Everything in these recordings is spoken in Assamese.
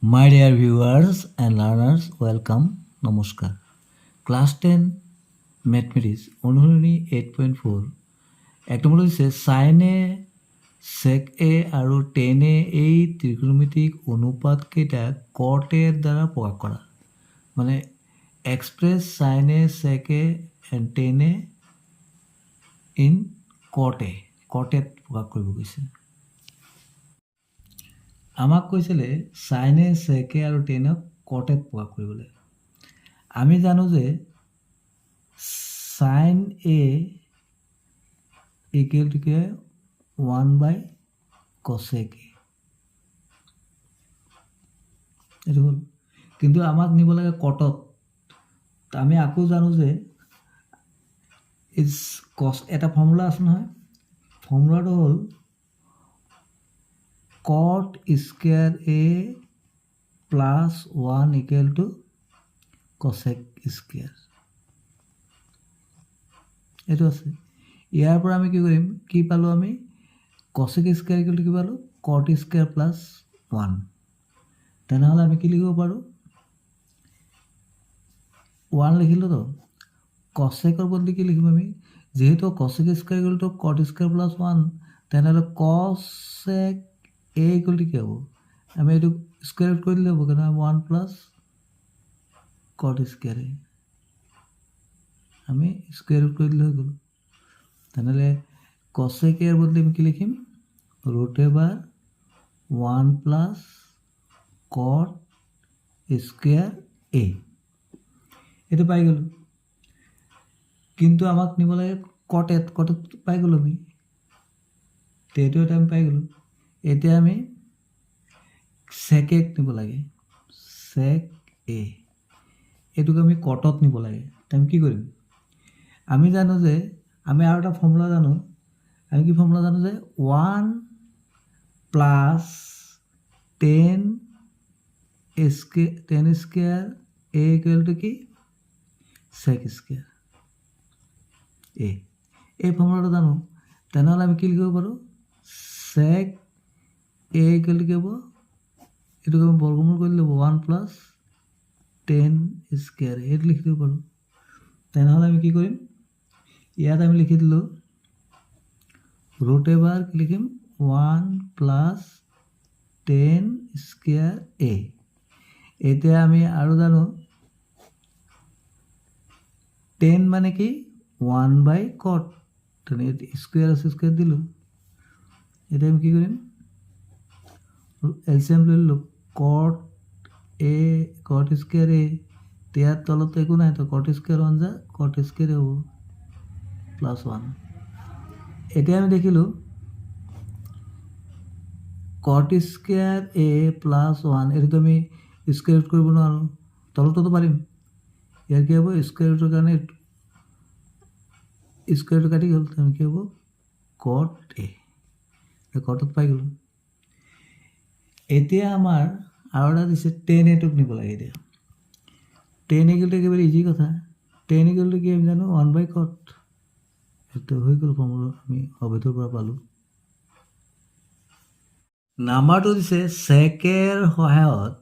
My dear viewers and learners, welcome. নমস্কাৰ। ক্লাছ 10 মেথমেটিক্স অনুশীলনী 8.4 এক নম্বৰ হৈছে সাইন এ সেক এ আৰু টেন এ এই ত্ৰিকোণমিতিক অনুপাতকেইটা কট এৰ দ্বাৰা প্ৰকাশ কৰা। মানে express sine a sec a and tan a in cot a প্ৰকাশ কৰিব কৈছে। আমাক কৈছিলে সাইন এ সেক এ আৰু টেনক কটেত প্ৰকাশ কৰিবলৈ। আমি জানো যে sine a equal to 1/cosec a. এইটো হ'ল, কিন্তু আমাক নিব লাগে কটত। আমি আকৌ জানো যে এটা ফৰ্মুলা আছে নহয়, ফৰ্মুলাটো হ'ল cot square a plus 1 equal to cosec square। এইটো আছে। ইয়াৰ পৰা আমি কি কৰিম, কি পালোঁ আমি cosec square equal to কি পালোঁ cot square plus 1। তেনেহ'লে আমি কি লিখিব পাৰোঁ 1 লিখিলোঁ তো, cosecৰ বদলি কি লিখিম আমি, যেহেতু cosec square equal to cot square plus 1 তেনেহ'লে cosec a equal to কি হ'ব, আমি এইটো স্কুৱেৰ ৰুট কৰি দিলে হ'ব, কাৰণ 1 প্লাছ cot square a আমি স্কুৱেৰ ৰুট কৰি দিলে হৈ গ'ল। তেনেহ'লে cosec a ৰ বদলি আমি কি লিখিম √1 প্লাছ cot square a। এইটো পাই গ'লোঁ, কিন্তু আমাক নিব লাগে কটত পাই গ'লোঁ আমি, এইটো এটা আমি পাই গ'লোঁ। এতিয়া আমি সেক এক নিব লাগে, সেক এ, এইটোক আমি কটত নিব লাগে। আমি কি কৰিম, আমি জানো যে আমি আৰু এটা ফৰ্মুলা জানো, আমি কি ফৰ্মুলা জানো যে 1 plus 10 square A equal to কি সেক স্কুৱেৰ এ। এই ফৰ্মুলাটো জানো, তেনেহ'লে আমি কি লিখিব পাৰোঁ সেক এ ইকুৱেল টু কি হ'ব, এইটোক আমি বৰ্গমূল কৰি দিলে 1 প্লাছ 10 স্কুৱেৰ এইটো লিখি দিব পাৰোঁ। তেনেহ'লে আমি কি কৰিম, ইয়াত আমি লিখি দিলোঁ √, কি লিখিম 1 প্লাছ 10 স্কুৱেৰ এ। এতিয়া আমি আৰু জানো 10 মানে কি 1/cot, স্কুৱেৰ আছে স্কুৱেৰ দিলোঁ। এতিয়া আমি কি কৰিম এলচিএম লৈ ল'লোঁ, cot square a, ইয়াৰ তলত একো নাই তো cot square 1 যা cot square a হ'ব প্লাছ 1। এতিয়া আমি দেখিলোঁ cot square a প্লাছ 1 এইটোতো আমি স্কুৱেৰ ৰুট কৰিব নোৱাৰোঁ, তলততো পাৰিম। ইয়াৰ কি হ'ব স্কুৱেৰ ৰুটৰ কাৰণে স্কুৱেৰ ৰুট কাটি গ'ল, তাৰমানে কি হ'ব cot a, কটত পাই গ'লোঁ। এতিয়া আমাৰ আৰু এটা দিছে 10 এটোক নিব লাগে। এতিয়া 10 ইকুৱেল টু একেবাৰে ইজি কথা, 10 ইকুৱেল টু কি আমি জানো 1/cot, এইটো হৈ গ'ল ফৰ্মুলা আমি অবৈধৰ পৰা পালোঁ। নাম্বাৰটো দিছে সেকৰ সহায়ত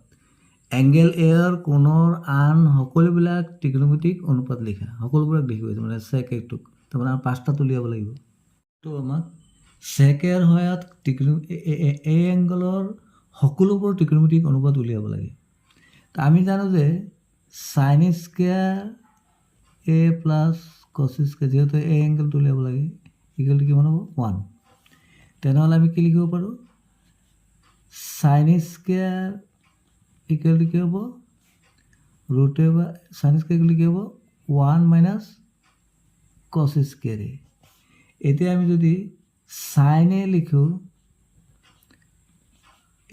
এংগেল এৰ কোণৰ আন সকলোবিলাক ত্ৰিকোণমিতিক অনুপাত লিখা। সকলোবিলাক লিখিব, মানে সেক একটোক তাৰমানে আমাৰ 5টা উলিয়াব লাগিব। তো আমাক সেকৰ সহায়ত এই এংগলৰ সকলোবোৰ ত্ৰিকোণমিতিক অনুপাত উলিয়াব লাগে। তো আমি জানো যে সাইন স্কুৱেৰ এ প্লাছ কচ স্কুৱেৰ, যিহেতু এই এংগলটো উলিয়াব লাগে, ইকুৱেল টু কিমান হ'ব 1। তেনেহ'লে আমি কি লিখিব পাৰোঁ সাইন স্কুৱেৰ ইকুৱেল টু কি হ'ব √, সাইন স্কুৱেৰ ইকুৱেল টু কি হ'ব 1 মাইনাছ কচ স্কুৱেৰ এ। এতিয়া আমি যদি সাইন এ লিখোঁ,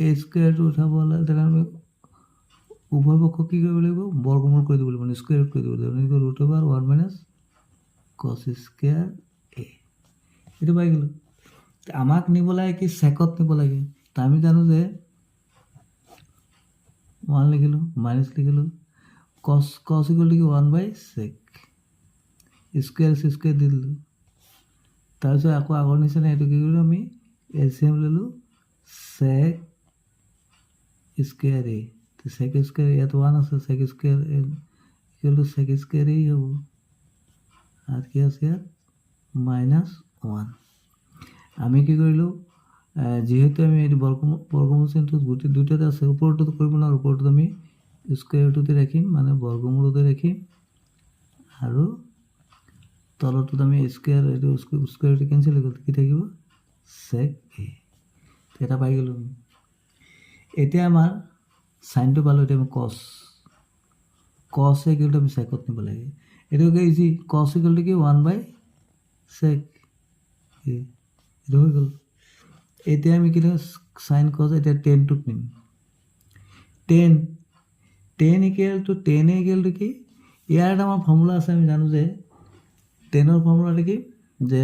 এই স্কুৱেৰটো উঠাব হ'লে তেনেহ'লে আমি উভয় পক্ষ কি কৰিব লাগিব বৰ্গমূল কৰি দিব লাগিব, মানে স্কুৱেৰ ৰুট কৰি দিব লাগিব, √1 মাইনাছ কচ স্কুৱেৰ এ। এইটো পাই গ'লোঁ। আমাক নিব লাগে কি সেকত নিব লাগে, তো আমি জানো যে 1 লিখিলোঁ মাইনাছ লিখিলোঁ কচ ইকুৱেল টু কি 1/sec, স্কুৱেৰ স্কুৱেৰ দি দিলোঁ। তাৰপিছত আকৌ আগৰ নিচিনা এইটো কি কৰিলোঁ আমি এলচিএম ল'লোঁ সেক স্কুৱেৰ এ। তো sec স্কোয়ার ইয়াত 1 আছে sec square equal to sec স্কোয়ারেই হ'ব আর কি আছে ইয়াত -1 আমি কি কৰিলোঁ যেহেতু আমি এই বৰ্গমূল চিহ্নটো গোটেই দুইটাতে আছে ওপৰটো কৰিব নোৱাৰোঁ ওপৰটো আমি স্কোয়াৰ ৰুটতে ৰাখিম মানে বৰ্গমূলতে ৰাখিম আৰু তলটোত আমি স্কোয়ার এইটো স্কোয়ার রুট ক্যান্সেল হৈ গ'ল কি থাকিব sec a এটা পাই গ'লো এতিয়া আমাৰ সাইনটো পালো এতিয়া আমি cos ইকুয়াল টু আমি secত নিব লাগে এইটো কি ইজি cos ইকুয়াল টু কি 1/sec এইটো হৈ গ'ল এতিয়া আমি কি sin cos এতিয়া 10 টুক নিম 10 ইকুয়াল টু 10 ইকুয়াল টু কি ইয়াৰ এটা আমাৰ ফৰ্মুলা আছে আমি জানো যে 10 ৰ ফৰ্মুলাটো কি যে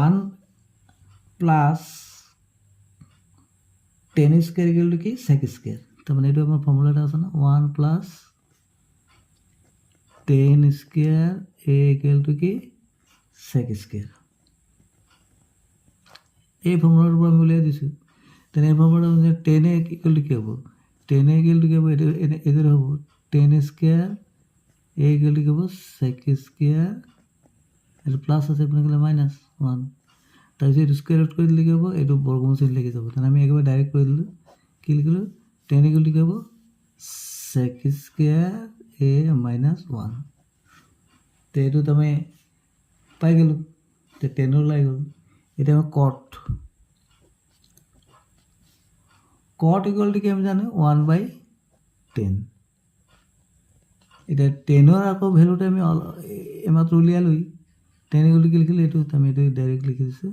1 প্লাস 10 স্কয়ার ইকুয়াল টু কি sec স্কয়ার তার মানে এটা আমার ফর্মুলাটা আছে না 1 plus 10 square a equal to কি sec স্কয়ার এই ফর্মুলার উপর আমি উলিয়াই দিছো তেনে এই ফর্মুলাটা 10 a ইকুয়াল টু কি হবে 10 a ইকুয়াল টু কি হবে এদের হবে 10 স্কয়ার a ইকুয়াল টু কি হবে sec স্কয়ার এর প্লাস আছে আপনার গেলে -1 তাহলে এটা স্কয়ার রুট করে দিলে কি হবে এটা বর্গমূল চিহ্ন লিখে যাব তাহলে আমি একবার ডাইরেক্ট করে দিলাম কি লিখলো 10 ইকুয়াল টু কি হবে sec স্কয়ার a -1 তো এটা তুমি পাই গেল তো 10 এর লাগি গেল এটা আমি cot ইকুয়াল টু কি আমি জানি 1/10 এটা 10 এর আকো ভ্যালুটা আমি এমাত্র উলিয়ালই 10 ইকুয়াল টু কি লিখিলে এটা আমি এটা ডাইরেক্ট লিখে দিছি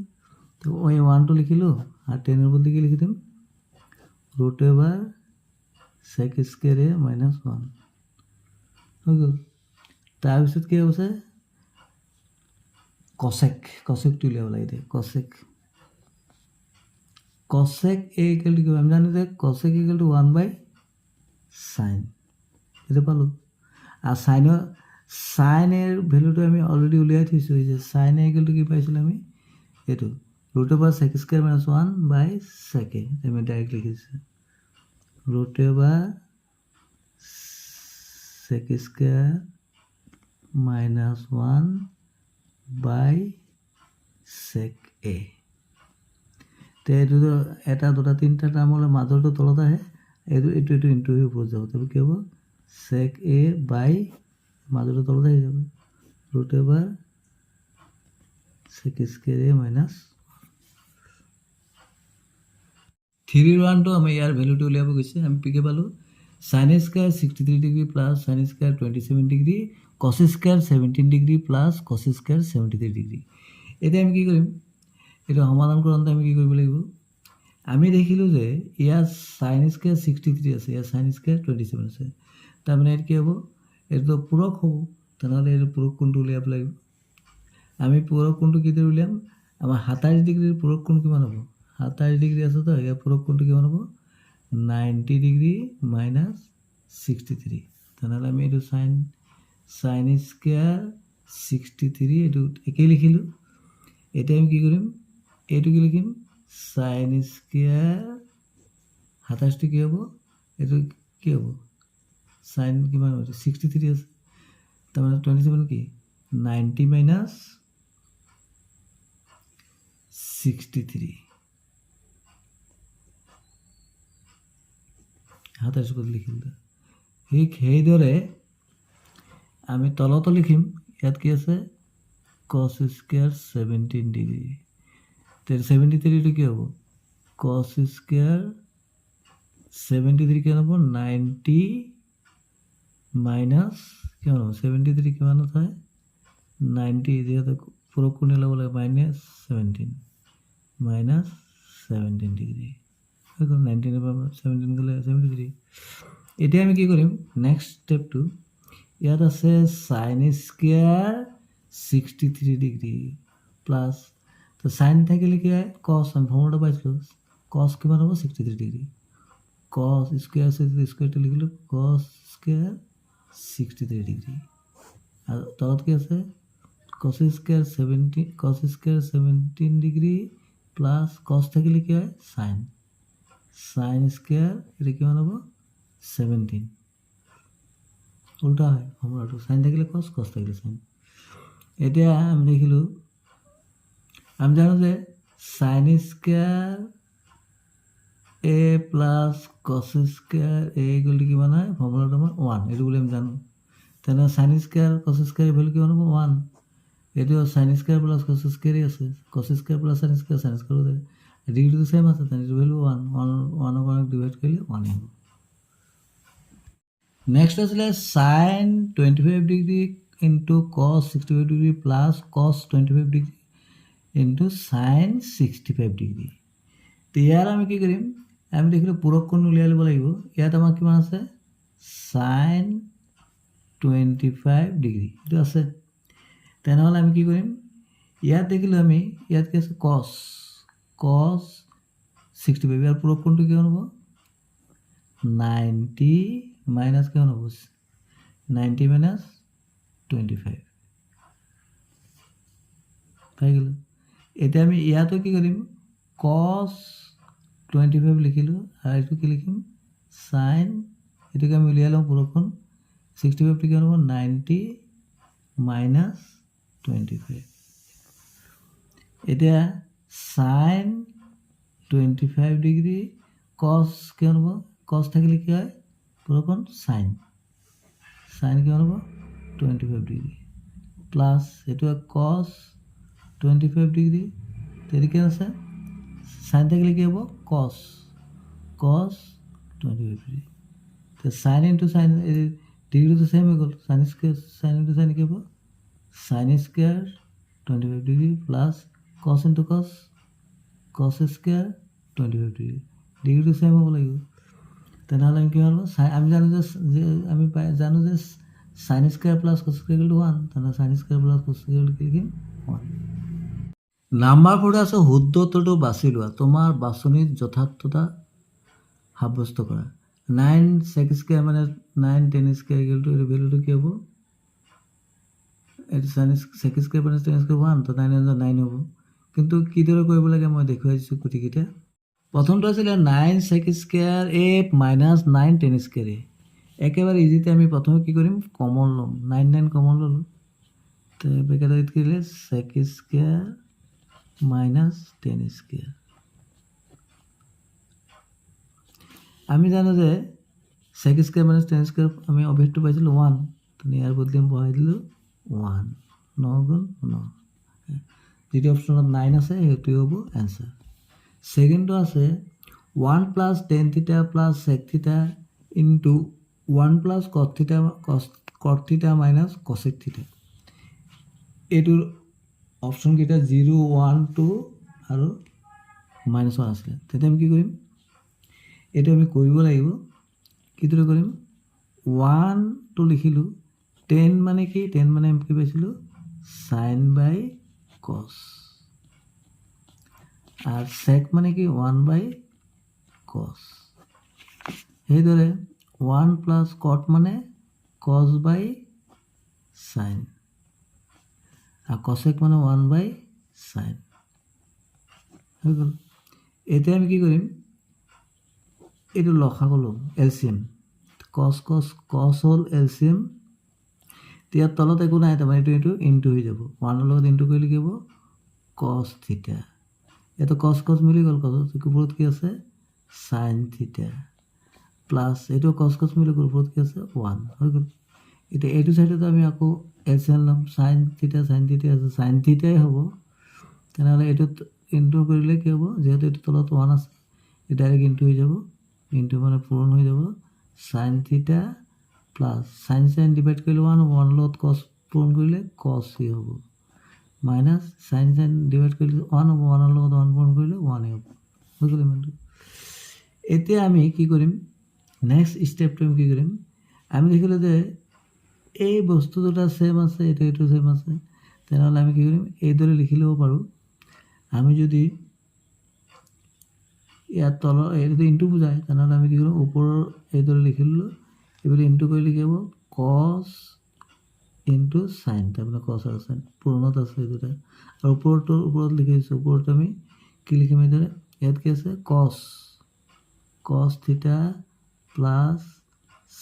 তো ওই 1 তো লিখিলো আর 10 এর বদলে কি লিখি দিম root over sec square a -1 হৈ গ'ল তাৰপিছত কি হৈছে cosec টো উলিয়াব লাগে দে cosec a ইকুয়াল টু কি আমি জানি যে cosec ইকুয়াল টু 1/sin এটা পালো আর sin এর ভ্যালুটো আমি অলরেডি উলিয়াই থৈছো এই যে sin a ইকুয়াল টু কি পাইছিল আমি এটো root over sec square -1/sec আমি ডাইরেক্ট লিখিছো root over sec square -1/sec a তে এইটো এটা দুটা তিনটা টার্মলে মাজৰটো তলত আহে এইটো ইনটু হৈ ওপৰত যাব তবে কি হ'ব sec a বাই মাজৰটো তলত আহি যাব root over sec square a -1 3 টো আমি ইয়াৰ ভ্যালুটো উলিয়াব গৈছে আমি পিকে পালো sin square 63 degree plus sin square 27 degree cos square 17 degree plus cos square 73 degree এটা আমি কি কৰিম এটা সমাধান কৰোঁতে আমি কি কৰিব লাগিব আমি দেখিলো যে ইয়াৰ sin স্কয়াৰ 63 আছে ইয়াৰ sin স্কয়াৰ 27 আছে তাৰ মানে এৰ কি হ'ব এটো পূৰক হ'ব তাহলে এৰ পূৰক কোণটো উলিয়াব লাগিব আমি পূৰক কোণটো কি দিয়ে উলিয়াম আমাৰ 27 ডিগ্ৰিৰ পূৰক কোণ কিমান হ'ব 27 ডিগ্ৰি আছে তো ইয়াৰ পূৰক কোণটো কিমান হ'ব 90 ডিগ্রি -63 তাহলে আমি এটো sin স্কয়ার 63 এটো একেই লিখিলো এটা আমি কি কৰিম এটো কি লিখিম sin স্কয়ার 27 টো কি হ'ব এটো কি হ'ব sin কিমান হ'ব 63 আছে তার মানে 27 কি 90 মাইনাস 63 27 করে লিখিম ঠিক সেইদৰে আমি তলতো লিখিম ইয়াত কি আছে cos স্কয়ার 17 ডিগ্রি তে 73 টো কি হ'ব cos স্কয়ার 73 কি হ'ব 90 মাইনাস কি হ'ব 73 কিমান হয় 90 যেহেতু পুরো কোণে ল'ব লাগে -17 ডিগ্রি হৈ গ'ল 19 এর 17 গ'লে 73 এতিয়া আমি কি কৰিম নেক্সট স্টেপটো ইয়াত আছে sin স্কয়ার 63 ডিগ্রি প্লাস তো sin থাকিলে কি হয় cos আমি ফর্মুলাটা পাইছিলো cos কিমান হ'ব 63 ডিগ্রি cos স্কয়ার স্কয়ারটা লিখিলো cos স্কয়ার 63 ডিগ্রি আর তলত কি আছে cos square 17 degree plus cos থাকিলে কি হয় sin সাইন স্কোয়ার এটা কিমান হ'ব 17 উল্টা হয় ফৰ্মুলাটো সাইন থাকিলে কস কস থাকিলে সাইন এতিয়া আমি দেখিলোঁ আমি জানো যে sine square A plus cos square A equal to কিমান হয় ফৰ্মুলাটো আমাৰ 1 এইটো বুলি আমি জানো তেনেহ'লে sine square cos square value কিমান হ'ব 1 এইটো সাইন স্কোয়ার প্লাস কস স্কোয়ারই আছে cos square plus sine square ডিগ্ৰীটো সেম আছে তেনে এইটো ভ্যালু 1 1 ডিভাইড কৰিলে 1 হ'ব নেক্সট আছিলে sine 25 degree into cos 65 degree plus cos 25 degree into sine 65 degree ইয়াৰ আমি কি কৰিম আমি দেখিলোঁ পূৰক কোণ উলিয়াই ল'ব লাগিব ইয়াত আমাৰ কিমান আছে সাইন 25 ডিগ্ৰী এইটো আছে তেনেহ'লে আমি কি কৰিম ইয়াত দেখিলোঁ আমি ইয়াত কি আছে কস 65 ইয়াৰ পূৰক কোণটো কিমান হ'ব 90 মাইনাছ কিমান হ'ব 90 মাইনাছ 25 পাই গ'লোঁ এতিয়া আমি ইয়াতো কি কৰিম কস 25 লিখিলোঁ আৰু এইটো কি লিখিম সাইন এটোকে আমি উলিয়াই লওঁ পূৰক কোণ 65 কিমান হ'ব 90 মাইনাছ 25 এতিয়া সাইন 25 ডিগ্ৰী কস কিমান হ'ব কস থাকিলে কি হয় পূৰক কোণ সাইন কিমান হ'ব 25 ডিগ্ৰী প্লাছ এইটো কস 25 ডিগ্ৰী তেতিয়া কি আছে সাইন থাকিলে কি হ'ব কস 25 ডিগ্ৰী তো সাইন ইনটু সাইন ডিগ্ৰীটো সেম হৈ গ'ল sine square sine into sine কি হ'ব sine square 25 degree plus cos into cos square 25 degree ডিগ্ৰীটো সেম হ'ব লাগিব তেনেহ'লে আমি কি হ'ল আমি জানো যে আমি জানো যে sine square plus cos square equal to 1 তেনেহ'লে sine square plus cos square কি লিখিম 1 নাম্বাৰবোৰ আছে শুদ্ধ উত্তৰটো বাছি লোৱা তোমাৰ বাছনিত যথাৰ্থতা সাব্যস্ত কৰা 9 sec স্কোয়ার মানে 9 10 স্কোয়ার ইকুয়াল টু এর ভ্যালুটো কি হবে এটা sin sec স্কোয়ার মানে 10 স্কোয়ার 1 তো 9 9 হ'ব কিন্তু কি দৰে কৰিব লাগে মই দেখুৱাই দিছোঁ কুটিকিটা প্ৰথমটো আছিল 9 sec square a minus 9 10 square a একেবাৰে ইজিতে আমি প্ৰথমে কি কৰিম কমন ল'ম 9 9 কমন ল'লো তো ব্ৰেকেটত কি লিখলে sec স্কোয়ার minus 10 স্কোয়ার আমি জানো যে sec স্কোয়ার minus 10 স্কোয়ার আমি অভিক্ষেপটো পাইছিলোঁ 1 তো ইয়াৰ বদলি আমি বহাই দিলোঁ 1 9 গুণ 9 যেটো অপশনত 9 আছে সেইটো হ'ব आंसर সেকেন্ডটো আছে 1 plus tan theta plus sec theta into 1 plus cot theta minus cosec theta এটোৰ অপশন কেইটা 0 1 2 আৰু -1 আছে তেতিয়া আমি কি কৰিম এটা আমি কৰিব লাগিব কিদৰে কৰিম 1 তো লিখিলো 10 মানে কি 10 মানে আমি কি পাইছিলো sin by cos are sec মানে কি 1 by cos এইদৰে 1 plus cot মানে cos by sin are cosec মানে 1 by sin হৈ গ'ল এতিয়া আমি কি কৰিম এটো লসাগু লম এলসিএম cos হল এলসিএম তিয়াৰ তলত একো নাই তাৰ মানে এটো ইনটু হৈ যাব 1 লগত ইনটু কৰিলে কি হ'ব cos থিটা এটো cos মিলি গ'ল cos ওপৰত কি আছে sin থিটা প্লাস এটো cos মিলি গ'ল ওপৰত কি আছে 1 হৈ গ'ল এটা এটো সাইডত আমি আকৌ এলসিএম লম sin থিটা আছে sin থিটাই হ'ব তেনেহলে এটো ইনটু কৰিলে কি হ'ব যেহেতু এটো তলত 1 আছে এটা ডাইৰেক্ট ইনটু হৈ যাব ইনটু মানে পূৰণ হৈ যাব sin থিটা প্লাস sin ডিভাইড কৰিলে 1 লগত cos পূৰণ কৰিলে cos হ'ব মাইনাস sin ডিভাইড কৰিলে 1 হ'ব 1 লগত 1 পূৰণ কৰিলে 1 হ'ব হৈ গ'ল ইমানটো এতিয়া আমি কি কৰিম নেক্সট স্টেপটো কি কৰিম আমি দেখিলো যে এই বস্তু দুটা সেম আছে এটো সেম আছে তেনেহলে আমি কি কৰিম এই দৰে লিখি লব পাৰো আমি যদি ইয়াত তল এইটো ইনটু বুজায় তেনেহলে আমি কি কৰিম ওপৰৰ এই দৰে লিখি ললো এবাৰ ইনটু কৰিলে কি হ'ব cos ইনটু sin তাৰমানে cos আৰু sin পূৰণত আছে দুটা আৰু ওপৰত লিখিছো ওপৰত আমি কি লিখিম এই দৰে ইয়াত কি আছে cos cos theta plus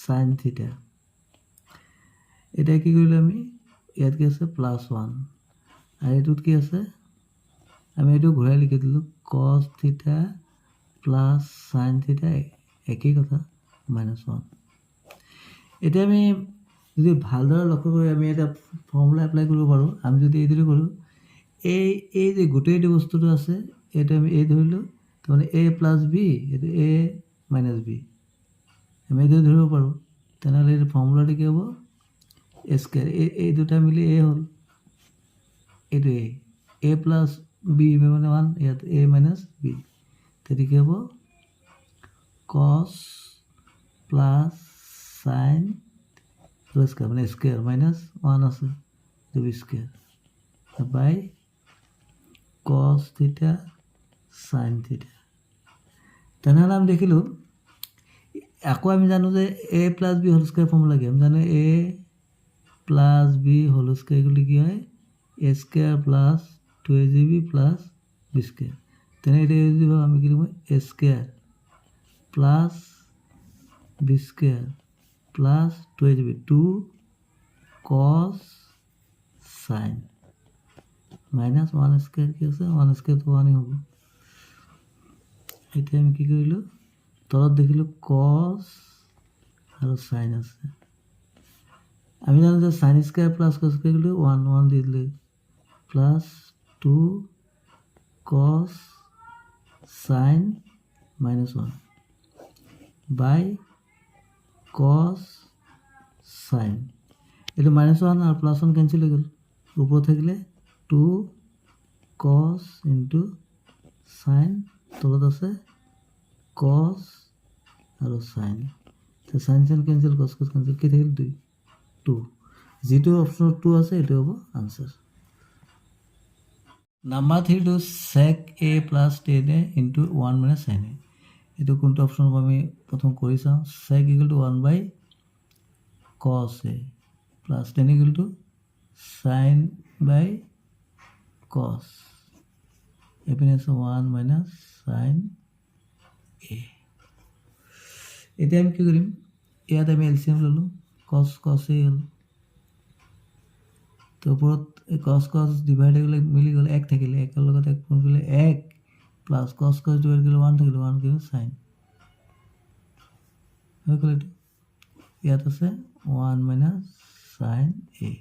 sine theta. এতিয়া কি কৰিলোঁ আমি, ইয়াত কি আছে +1 আৰু এইটোত কি আছে, আমি এইটো ঘূৰাই লিখি দিলোঁ cos theta plus sine theta, একেই কথা, -1। এতিয়া আমি যদি ভালদৰে লক্ষ্য কৰি আমি এটা ফৰ্মুলা এপ্লাই কৰিব পাৰোঁ। আমি যদি এইদৰে কৰোঁ, এই যে গোটেইটো বস্তুটো আছে এইটো আমি এই ধৰিলোঁ, তাৰমানে a + b, এইটো a - b, আমি এইদৰে ধৰিব পাৰোঁ। তেনেহ'লে এইটো ফৰ্মুলাটো কি হ'ব, a স্কোৱাৰ, এই দুটা মিলি a হ'ল, এইটো a + b মানে 1, ইয়াত a - b, তেতিয়া কি হ'ব কস প্লাছ সাইন স্কোৱাৰ, মানে স্কোৱাৰ -1 আছে, b square by cos theta sine theta. তেনেহ'লে আমি দেখিলোঁ, আকৌ আমি জানো যে a + b whole square formula কি, আমি জানো a + b হোল স্কোৱাৰ বুলি কি হয়, a square plus 2ab plus b square. তেনে এতিয়া আমি কি লিখিম, a square plus b square plus 2ab, 2 cos sine -1 square কি আছে, 1 স্কোৱাৰটো 1 হ'ব। এতিয়া আমি কি কৰিলোঁ, তলত দেখিলোঁ কস আৰু সাইন আছে। আমি জানো যে sine square plus cos square কৰিলোঁ 1 দি দিলোঁ, plus 2 cos sine -1 by cos sine. এইটো -1 আৰু +1 কেঞ্চেল হৈ গ'ল, ওপৰত থাকিলে 2 কস ইনটু সাইন, তলত আছে কস আৰু sine. Sine sine cancel, cos cos cancel, কি থাকিল 2। যিটো অপশ্যনত 2 আছে এইটো হ'ব আনচাৰ। নাম্বাৰ 3টো sec a + tan a ইনটু 1 - sin a। এইটো কোনটো অপশ্যন হ'ব আমি প্ৰথম কৰি চাওঁ। sec = 1/cos a plus tan = sin cos, এইপিনে আছে 1 - sin a। এতিয়া আমি কি কৰিম, ইয়াত আমি এলচিএম ল'লোঁ, cos a হ'ল, তো ওপৰত cos ডিভাইড হৈ গ'লে মিলি গ'ল, 1 থাকিলে, 1ৰ লগত 1 গুণ কৰিলে 1 প্লাছ cos ডিভাইড কৰিলে 1 থাকিলে, 1 কৰিলে সাইন হৈ গ'ল। এইটো ইয়াত আছে 1 - sin a,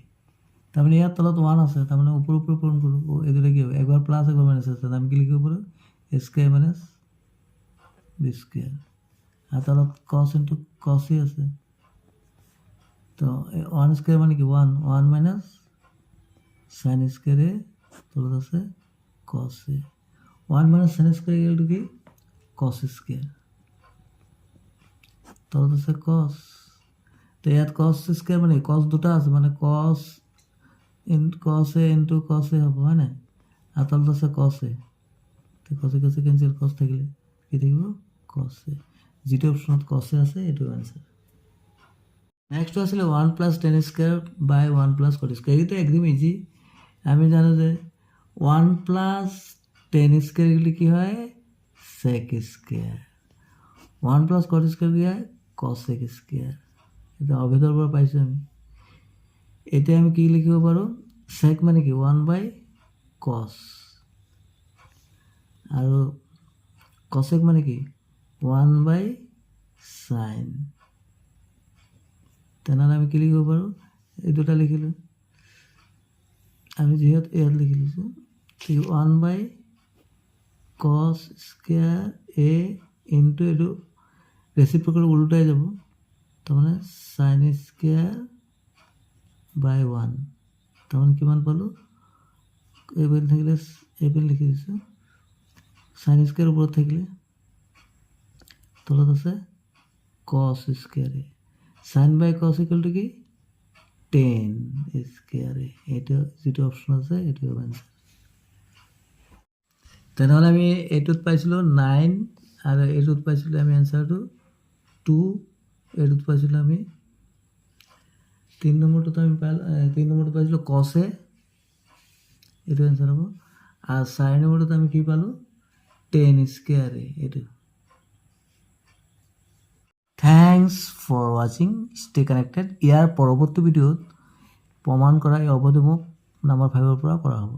তাৰমানে ইয়াত তলত 1 আছে, তাৰমানে ওপৰ পূৰণ কৰোঁ, এইটোতে কি হ'ব, একবাৰ প্লাছ একবাৰ মাইনাছ আছে, আমি কি লিখিব পাৰোঁ, a স্কোৱাৰ - b স্কোৱাৰ, আৰু তলত cos ইনটু cos a আছে, তো 1 স্কোৱাৰ মানে কি 1 - sin স্কোৱাৰ a, তলত আছে cos a, 1 - sin স্কোৱাৰ ইকুৱেলটো কি cos স্কোৱাৰ, তলত আছে cos। তো ইয়াত cos স্কোৱাৰ মানে cos দুটা আছে, মানে cos a into cos a হ'ব, হয় নাই, আৰু তলত আছে cos a, তো cos a কেঞ্চেল, cos থাকিলে কি থাকিব cos a, যিটো অপশ্যনত cos a আছে এইটো আনচাৰ। নেক্সটটো আছিলে 1 + tan স্কোৱাৰ বাই 1 + cot স্কোৱাৰ। এইটো একদম ইজি, আমি জানো যে 1 + tan স্কোৱাৰ বুলি কি হয়, sec স্কোৱাৰ, 1 + cot স্কোৱাৰ কি হয়, cosec স্কোৱাৰ। এতিয়া অভেদৰ পৰা পাইছোঁ আমি। এতিয়া আমি কি লিখিব পাৰোঁ, sec মানে কি 1/cos, আৰু cosec মানে কি 1/sin। তেনেহ'লে আমি কি লিখিব পাৰোঁ, এই দুটা লিখিলোঁ, আমি যিহেতু ইয়াত লিখি লৈছোঁ 1/cos স্কোৱাৰ a ইনটু এইটো ৰেচিপ্ৰকেল উল্টাই যাব, তাৰমানে sin স্কোৱাৰ বাই 1, তাৰমানে কিমান পালোঁ, এইপিনে থাকিলে এইপিনে লিখি দিছোঁ, sin স্কোৱাৰ ওপৰত থাকিলে, তলত আছে cos square a, sin by cos equal to কি tan স্কোৱাৰ a, এইটো যিটো অপশ্যন আছে এইটো হ'ব এনচাৰ। তেনেহ'লে আমি এইটোত পাইছিলোঁ 9 আৰু এইটোত পাইছিলোঁ আমি এনচাৰটো 2, এইটোত পাইছিলোঁ আমি 3 নম্বৰটোত আমি 3 নম্বৰটো পাইছিলোঁ cos a, এইটো এনচাৰ হ'ব, আৰু 4 নম্বৰটোত আমি কি পালোঁ tan স্কোৱাৰ a, এইটো থেংকছ ফৰ ৱাচিং, ষ্টে কানেক্টেড। ইয়াৰ পৰৱৰ্তী ভিডিঅ'ত প্ৰমাণ কৰা এই অৱধূমক নামৰ 5ৰ পৰা কৰা হ'ব।